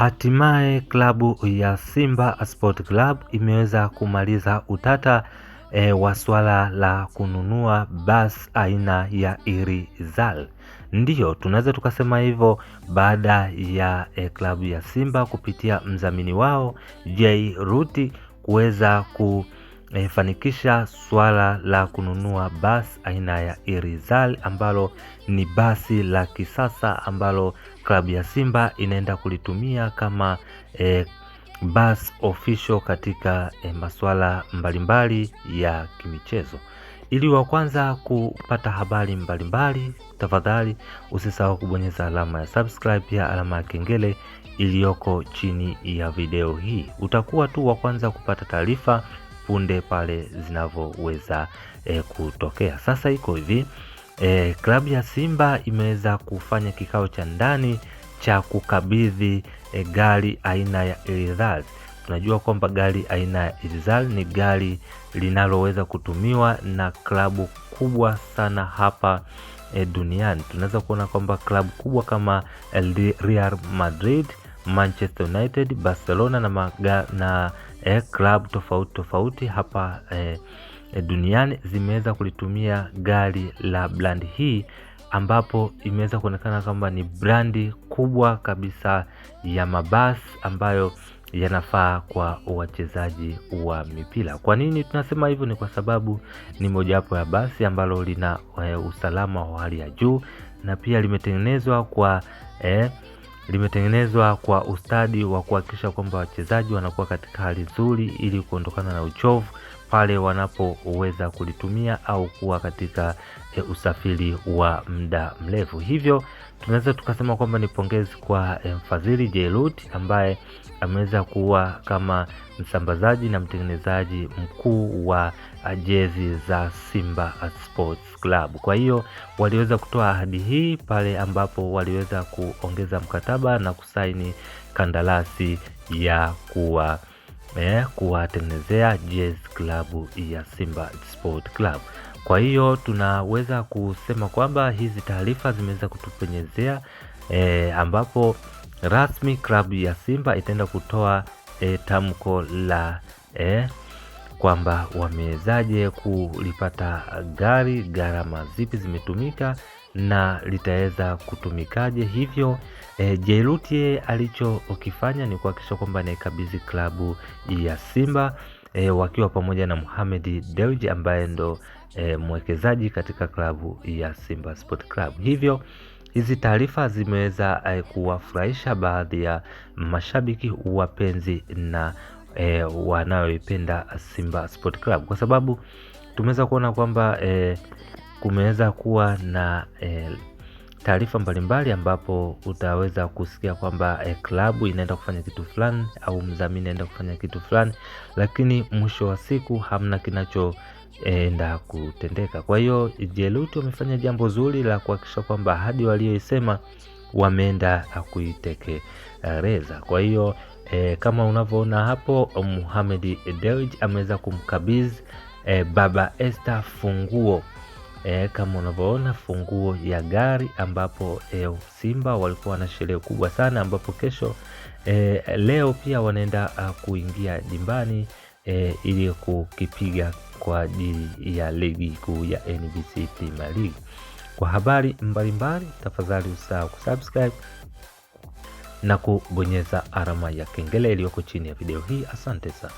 Hatimaye klabu ya Simba Sport Club imeweza kumaliza utata wa swala la kununua basi aina ya Irizal. Ndiyo, tunaweza tukasema hivyo baada ya klabu ya Simba kupitia mdhamini wao Jairut kuweza kufanikisha swala la kununua basi aina ya Irizal, ambalo ni basi la kisasa ambalo klabu ya Simba inaenda kulitumia kama bus official katika masuala mbalimbali ya kimichezo. Ili wa kwanza kupata habari mbalimbali, tafadhali usisahau kubonyeza alama ya subscribe, pia alama ya kengele iliyoko chini ya video hii. Utakuwa tu wa kwanza kupata taarifa punde pale zinavyoweza kutokea. Sasa iko hivi, klabu ya Simba imeweza kufanya kikao cha ndani cha kukabidhi gari aina ya Irizal. Tunajua kwamba gari aina ya Irizal ni gari linaloweza kutumiwa na klabu kubwa sana hapa duniani. Tunaweza kuona kwamba klabu kubwa kama Real Madrid, Manchester United, Barcelona na klabu tofauti hapa duniani zimeweza kulitumia gari la brand hii, ambapo imeweza kuonekana kwamba ni brandi kubwa kabisa ya mabasi ambayo yanafaa kwa wachezaji wa mipira. Kwa nini tunasema hivyo? Ni kwa sababu ni mojawapo ya basi ambalo lina usalama wa hali ya juu, na pia limetengenezwa kwa ustadi wa kuhakikisha kwamba wachezaji wanakuwa katika hali nzuri ili kuondokana na uchovu pale wanapoweza kulitumia au kuwa katika usafiri wa muda mrefu. Hivyo tunaweza tukasema kwamba ni pongezi kwa mfadhili Jairut ambaye ameweza kuwa kama msambazaji na mtengenezaji mkuu wa jezi za Simba Sports Club. Kwa hiyo waliweza kutoa ahadi hii pale ambapo waliweza kuongeza mkataba na kusaini kandarasi ya kuwatengenezea jezi klabu ya Simba Sport Club. Kwa hiyo tunaweza kusema kwamba hizi taarifa zimeweza kutupenyezea ambapo rasmi klabu ya Simba itaenda kutoa tamko la kwamba wamewezaje kulipata gari, gharama zipi zimetumika na litaweza kutumikaje. Hivyo Jairut alichokifanya ni kuhakikisha kwamba anaikabidhi klabu ya Simba wakiwa pamoja na Mohamed Dewji ambaye ndo mwekezaji katika klabu ya Simba Sport Club. Hivyo hizi taarifa zimeweza kuwafurahisha baadhi ya mashabiki wapenzi na wanaoipenda Simba Sport Club, kwa sababu tumeweza kuona kwamba kumeweza kuwa na taarifa mbalimbali ambapo utaweza kusikia kwamba klabu inaenda kufanya kitu fulani au mdhamini anaenda kufanya kitu fulani, lakini mwisho wa siku hamna kinachoenda kutendeka. Kwa hiyo Jairut wamefanya jambo zuri la kuhakikisha kwamba ahadi walioisema wameenda kuitekeleza. Kwa hiyo kama unavyoona hapo, Mohamed Dewji ameweza kumkabidhi Baba Esther funguo kama unavyoona, funguo ya gari, ambapo Simba walikuwa na sherehe kubwa sana, ambapo kesho leo pia wanaenda kuingia dimbani ili kukipiga kwa ajili ya ligi kuu ya NBC Premier League. Kwa habari mbalimbali, tafadhali usahau kusubscribe na kubonyeza alama ya kengele iliyoko chini ya video hii. Asante sana.